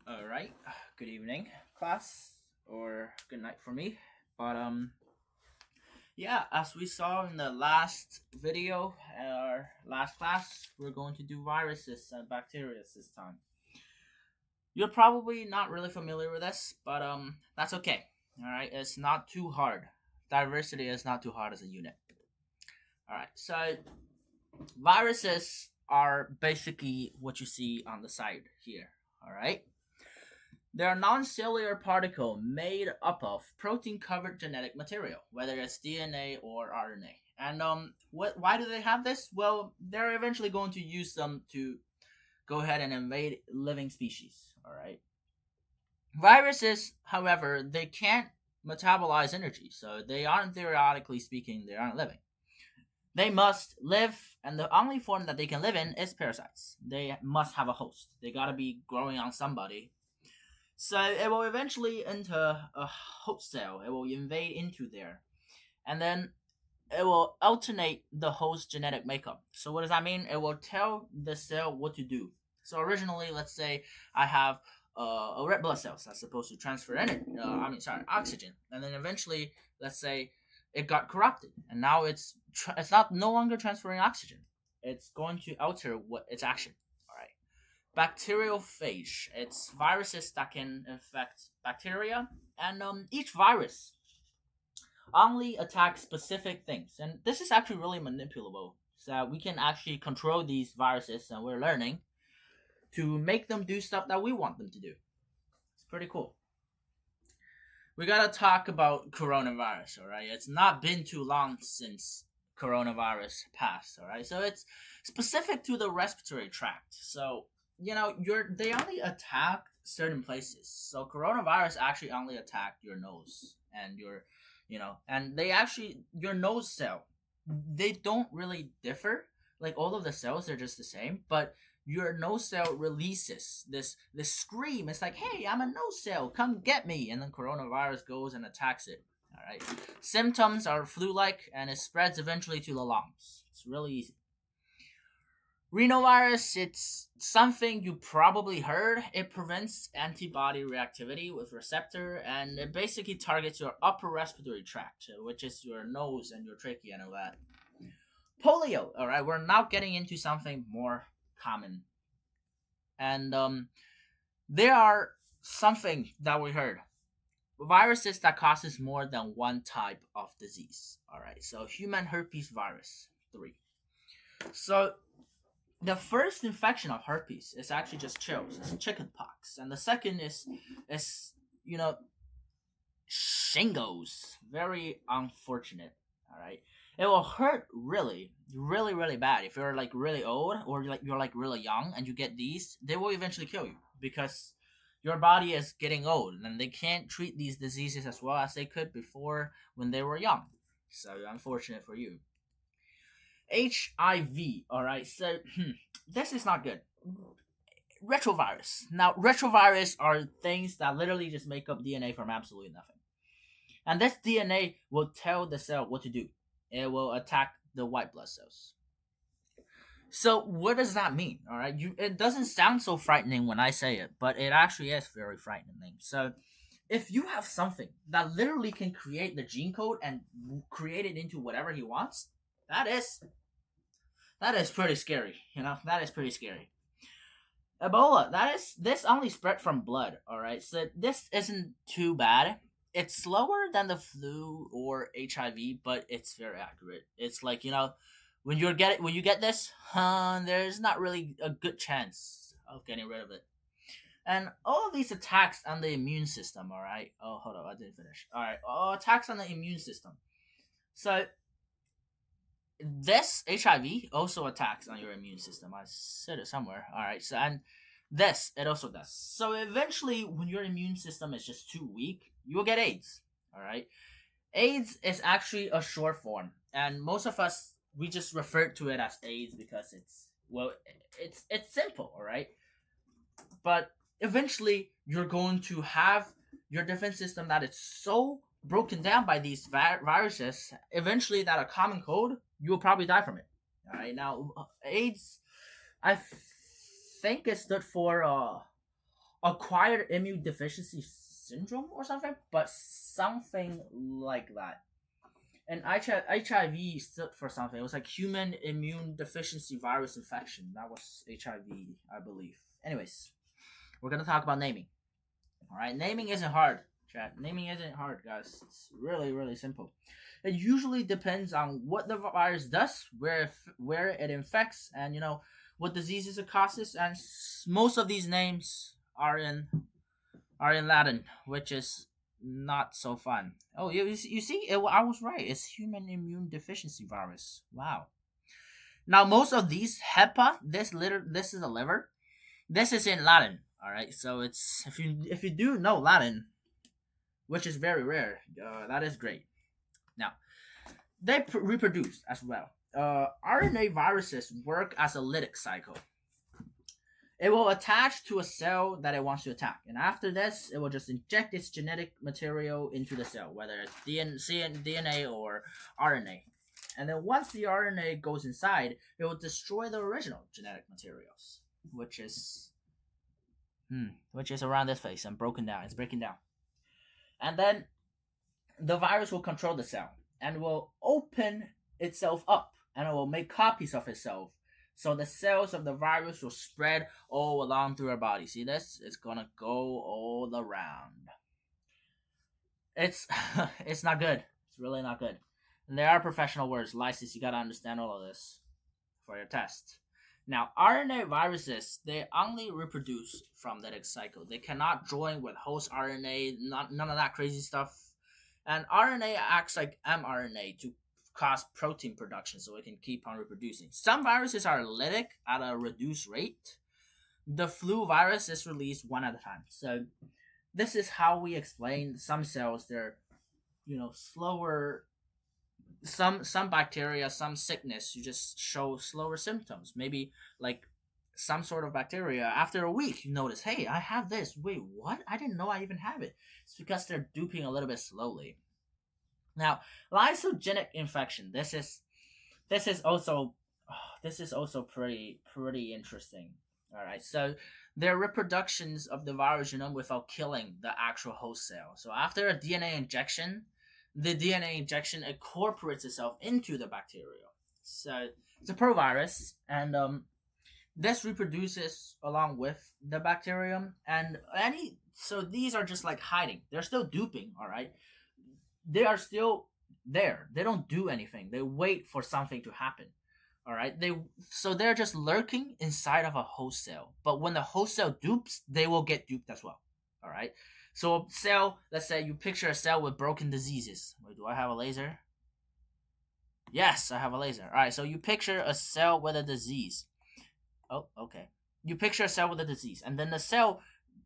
All right. Good evening, class, or good night for me. But yeah, as we saw in the last video, our last class, we're going to do viruses and bacteria this time. You're probably not really familiar with this, but that's okay. All right, it's not too hard. Diversity is not too hard as a unit. All right, so viruses are basically what you see on the side here. All right. They are non-cellular particle made up of protein-covered genetic material, whether it's DNA or RNA. And why do they have this? Well, they're eventually going to use them to go ahead and invade living species. All right. Viruses, however, they can't metabolize energy, so they aren't theoretically speaking, they aren't living. They must live, and the only form that they can live in is parasites. They must have a host. They gotta be growing on somebody. So it will eventually enter a host cell. It will invade into there. And then it will alternate the host genetic makeup. So what does that mean? It will tell the cell what to do. So originally, let's say I have a red blood cells that's supposed to transfer energy. Oxygen. And then eventually, let's say it got corrupted, and now it's not no longer transferring oxygen. It's going to alter what its action. Bacteriophage. It's viruses that can infect bacteria, and each virus only attacks specific things. And this is actually really manipulable, so we can actually control these viruses, and we're learning to make them do stuff that we want them to do. It's pretty cool. We gotta talk about coronavirus, all right? It's not been too long since coronavirus passed, all right? So it's specific to the respiratory tract. So they only attack certain places. So coronavirus actually only attacked your nose and and they actually your nose cell. They don't really differ. Like all of the cells are just the same, but your nose cell releases this scream. It's like, hey, I'm a nose cell, come get me, and then coronavirus goes and attacks it. All right. Symptoms are flu-like, and it spreads eventually to the lungs. It's really easy. Rhinovirus, it's something you probably heard. It prevents antibody reactivity with receptor, and it basically targets your upper respiratory tract, which is your nose and your trachea and all that. Polio, all right, we're now getting into something more common. And there are something that we heard. Viruses that causes more than one type of disease. All right, so human herpes virus 3. So the first infection of herpes is actually just chills, it's chickenpox, and the second is shingles. Very unfortunate. All right, it will hurt really, really, really bad if you're like really old or you're like really young and you get these. They will eventually kill you because your body is getting old and they can't treat these diseases as well as they could before when they were young. So unfortunate for you. HIV. All right, so this is not good. Retrovirus. Now, retrovirus are things that literally just make up DNA from absolutely nothing, and this DNA will tell the cell what to do. It will attack the white blood cells. So, what does that mean? All right, it doesn't sound so frightening when I say it, but it actually is very frightening. So, if you have something that literally can create the gene code and create it into whatever he wants, that is pretty scary. That is pretty scary. Ebola, this only spread from blood. All right, so this isn't too bad. It's slower than the flu or HIV, but it's very accurate. It's like when you get this, there's not really a good chance of getting rid of it. And all of these attacks on the immune system. All right. Oh, hold on, I didn't finish. All right. All attacks on the immune system. So this HIV also attacks on your immune system. I said it somewhere. All right. So and this it also does. So eventually, when your immune system is just too weak, you will get AIDS. All right. AIDS is actually a short form, and most of us we just refer to it as AIDS because it's simple. All right. But eventually, you're going to have your defense system that is so broken down by these viruses. Eventually, that a common cold, you will probably die from it. All right. Now, AIDS, I think it stood for acquired immune deficiency syndrome or something, but something like that. And HIV stood for something. It was like human immune deficiency virus infection. That was HIV, I believe. Anyways, we're gonna talk about naming. All right, naming isn't hard, chat. Naming isn't hard, guys. It's really, really simple. It usually depends on what the virus does, where it infects, and what diseases it causes. And most of these names are in Latin, which is not so fun. Oh, you see, I was right. It's human immune deficiency virus. Wow. Now most of these HEPA, this is a liver. This is in Latin. All right, so it's if you do know Latin, which is very rare, that is great. Now they reproduce as well. RNA viruses work as a lytic cycle. It will attach to a cell that it wants to attack, and after this, it will just inject its genetic material into the cell, whether it's DNA or RNA. And then once the RNA goes inside, it will destroy the original genetic materials, which is around this face and broken down. It's breaking down, and then the virus will control the cell and will open itself up, and it will make copies of itself. So the cells of the virus will spread all along through our body. See this? It's gonna go all around. It's it's not good. It's really not good. And there are professional words. Lysis, you gotta understand all of this for your test. Now, RNA viruses, they only reproduce from lytic cycle. They cannot join with host RNA, none of that crazy stuff. And RNA acts like mRNA to cause protein production so it can keep on reproducing. Some viruses are lytic at a reduced rate. The flu virus is released one at a time. So this is how we explain some cells, they're slower. Some bacteria, some sickness, you just show slower symptoms. Maybe like some sort of bacteria, after a week you notice, hey, I have this. Wait, what? I didn't know I even have it. It's because they're duping a little bit slowly. Now, lysogenic infection. This is also pretty interesting. All right, so they're reproductions of the virus genome without killing the actual host cell. So after a DNA injection, the DNA injection incorporates itself into the bacteria. So it's a provirus, and this reproduces along with the bacterium. So these are just like hiding. They're still duping. All right, they are still there. They don't do anything. They wait for something to happen. All right. They're just lurking inside of a host cell. But when the host cell dupes, they will get duped as well. All right. So a cell, let's say you picture a cell with broken diseases. Wait, do I have a laser? Yes, I have a laser. All right. So you picture a cell with a disease. Oh, okay. You picture a cell with a disease, and then the cell,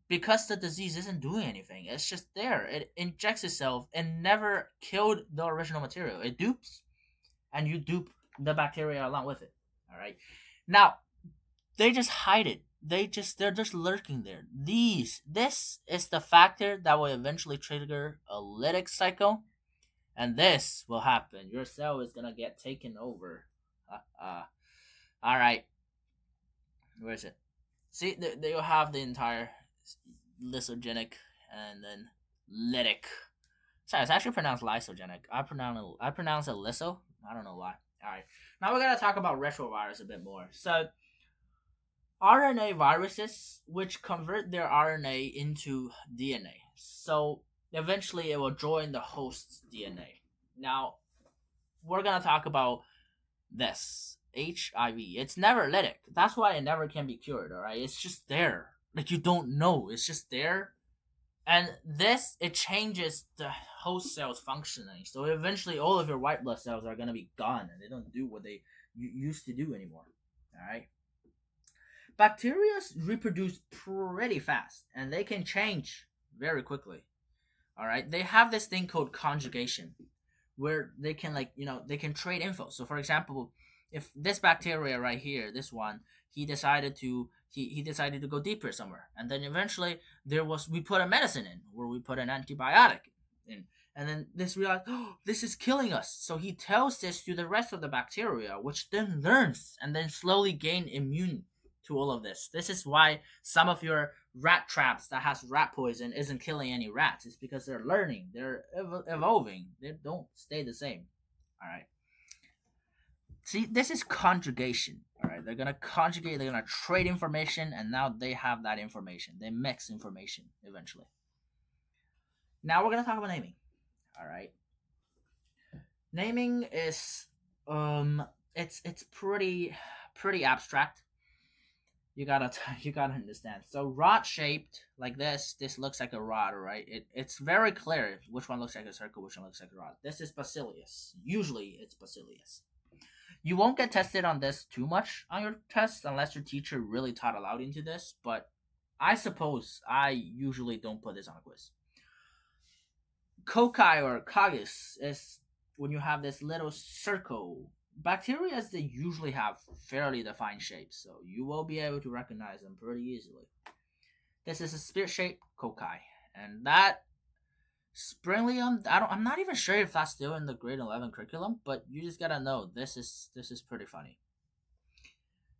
because the disease isn't doing anything, it's just there. It injects itself and never killed the original material. It dupes, and you dupe the bacteria along with it. All right. Now, they just hide it. They're just lurking there. This is the factor that will eventually trigger a lytic cycle, and this will happen. Your cell is gonna get taken over. All right. Where is it? See, they'll have the entire lysogenic and then lytic. Sorry, it's actually pronounced lysogenic. I pronounce it lyso. I don't know why. All right. Now we're gonna talk about retrovirus a bit more. So, RNA viruses, which convert their RNA into DNA. So eventually, it will join the host's DNA. Now, we're gonna talk about this HIV. It's never lytic. That's why it never can be cured. All right, it's just there. Like, you don't know. It's just there. And it changes the host cells functioning. So eventually all of your white blood cells are going to be gone, and they don't do what they used to do anymore. All right. Bacteria reproduce pretty fast, and they can change very quickly. All right. They have this thing called conjugation, where they can they can trade info. So for example, if this bacteria right here, this one, he decided to go deeper somewhere, and then eventually we put a medicine in, where we put an antibiotic in, and then this realized, oh, this is killing us. So he tells this to the rest of the bacteria, which then learns and then slowly gain immune to all of this. This is why some of your rat traps that has rat poison isn't killing any rats. It's because they're learning, they're evolving. They don't stay the same. All right. See, this is conjugation. All right, they're gonna conjugate. They're gonna trade information, and now they have that information. They mix information eventually. Now we're gonna talk about naming. All right, naming is it's pretty abstract. You gotta understand. So rod shaped like this looks like a rod, right? It's very clear which one looks like a circle, which one looks like a rod. This is bacillus. Usually it's bacillus. You won't get tested on this too much on your test unless your teacher really taught aloud into this, but I suppose I usually don't put this on a quiz. Cocci or coccus is when you have this little circle. Bacteria, they usually have fairly defined shapes, so you will be able to recognize them pretty easily. This is a spear-shaped cocci, and that Springlium, I'm not even sure if that's still in the grade 11 curriculum, but you just gotta know this is pretty funny.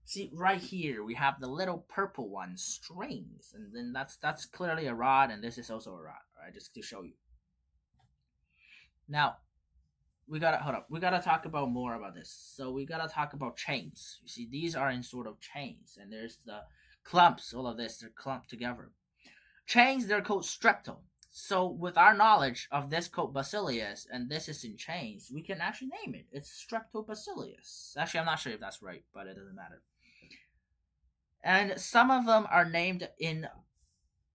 See, right here we have the little purple one, strings, and then that's clearly a rod, and this is also a rod. All right, just to show you. Now we gotta hold up. We gotta talk about more about this. So we gotta talk about chains. You see, these are in sort of chains, and there's the clumps. All of this, they're clumped together. Chains, they're called streptol. So with our knowledge of this called bacillus, and this is in chains, we can actually name it. It's streptobacillus. Actually, I'm not sure if that's right, but it doesn't matter. And some of them are named in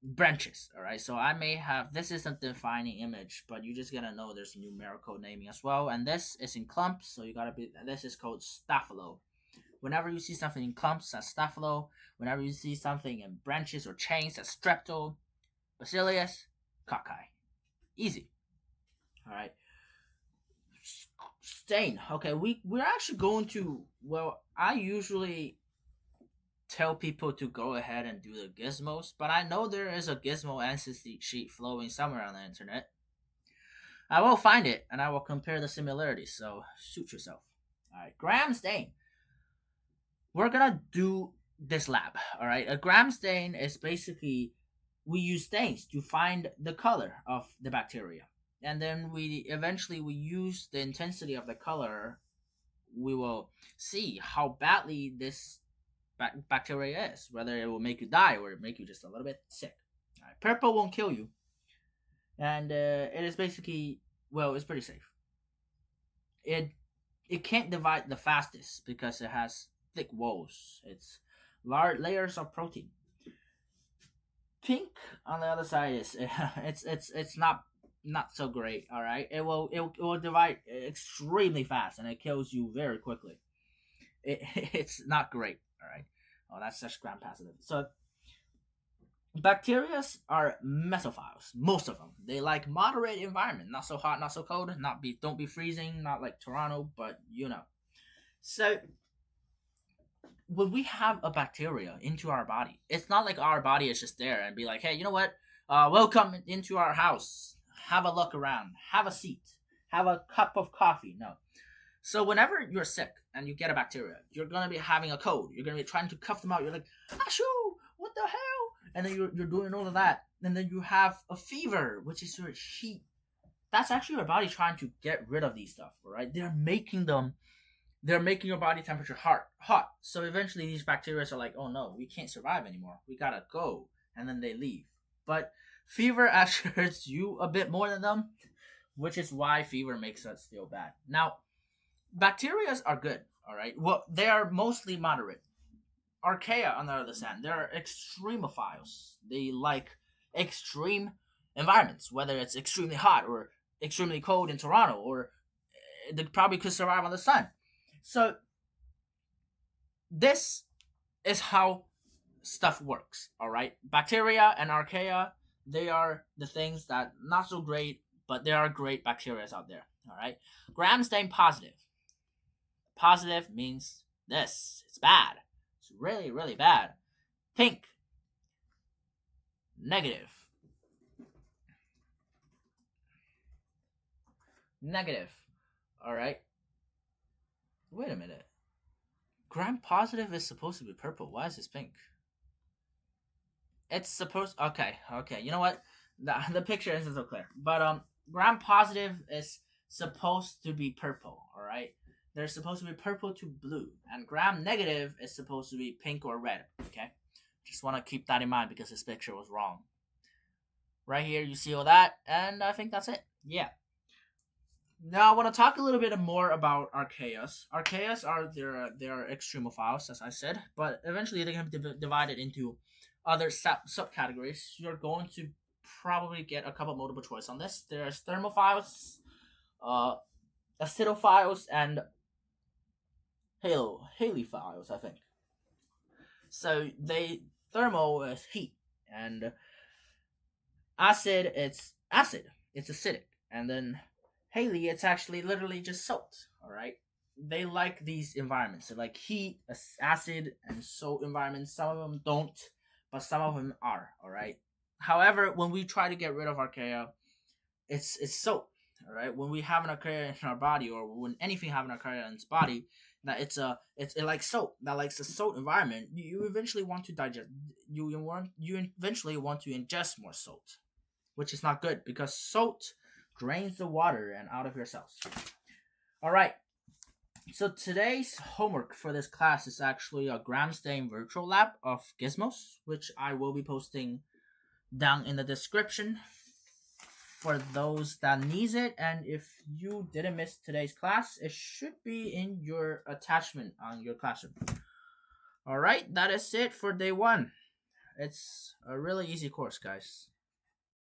branches. All right, so I may have, this isn't the defining image, but you just gotta know there's numerical naming as well. And this is in clumps, so you gotta be, this is called staphylo. Whenever you see something in clumps, that's staphylo. Whenever you see something in branches or chains, that's strepto, bacillus, cocci. Easy. All right. Stain. Okay, we're actually going to, well, I usually tell people to go ahead and do the gizmos, but I know there is a gizmo answer sheet flowing somewhere on the internet. I will find it and I will compare the similarities, so suit yourself. All right, gram stain. We're gonna do this lab. All right, a gram stain is basically we use stains to find the color of the bacteria, and then we eventually we use the intensity of the color. We will see how badly this bacteria is, whether it will make you die or make you just a little bit sick. All right, purple won't kill you, and it is basically, well, it's pretty safe. It can't divide the fastest because it has thick walls. It's large layers of protein. Pink on the other side is it's not so great. All right, it will divide extremely fast and it kills you very quickly. It's not great. All right. Oh, that's such gram positive. So bacteria are mesophiles. Most of them. They like moderate environment, not so hot, not so cold, don't be freezing, not like Toronto, but you know. So when we have a bacteria into our body, it's not like our body is just there and be like, hey, you know what? Welcome into our house. Have a look around. Have a seat. Have a cup of coffee. No. So whenever you're sick and you get a bacteria, you're gonna be having a cold. You're gonna be trying to cuff them out. You're like, Ashoo, what the hell? And then you're doing all of that. And then you have a fever, which is your heat. That's actually your body trying to get rid of these stuff, right? They're making your body temperature hot. So eventually these bacteria are like, oh no, we can't survive anymore. We gotta go. And then they leave. But fever actually hurts you a bit more than them, which is why fever makes us feel bad. Now, bacteria are good, all right? Well, they are mostly moderate. Archaea, on the other hand, they're extremophiles. They like extreme environments, whether it's extremely hot or extremely cold in Toronto, or they probably could survive on the sun. So this is how stuff works, all right? Bacteria and archaea, they are the things that not so great, but there are great bacteria out there, all right? Gram stain positive. Positive means this. It's bad. It's really, really bad. Pink. Negative. Negative. All right. Wait a minute. Gram-positive is supposed to be purple. Why is this pink? It's supposed. Okay. You know what? The picture isn't so clear. But gram-positive is supposed to be purple. All right. They're supposed to be purple to blue, and gram-negative is supposed to be pink or red. Okay. Just want to keep that in mind because this picture was wrong. Right here, you see all that, and I think that's it. Yeah. Now I want to talk a little bit more about archaeas. Archaeas are their extremophiles, as I said, but eventually they can be divided into other subcategories. You're going to probably get a couple multiple choice on this. There's thermophiles, uh, acidophiles, and halophiles, I think. So thermal is heat, and acid it's acidic, and then Haley, it's actually literally just salt. All right, they like these environments. They like heat, acid, and salt environments. Some of them don't, but some of them are. All right. However, when we try to get rid of archaea, it's salt. All right. When we have an archaea in our body, or when anything have an archaea in its body, that it's like salt. That likes a salt environment. You eventually want to digest. You eventually want to ingest more salt, which is not good because salt drains the water and out of your cells. All right. So today's homework for this class is actually a gram stain virtual lab of gizmos, which I will be posting down in the description for those that needs it. And if you didn't miss today's class, it should be in your attachment on your classroom. All right, that is it for day one. It's a really easy course, guys.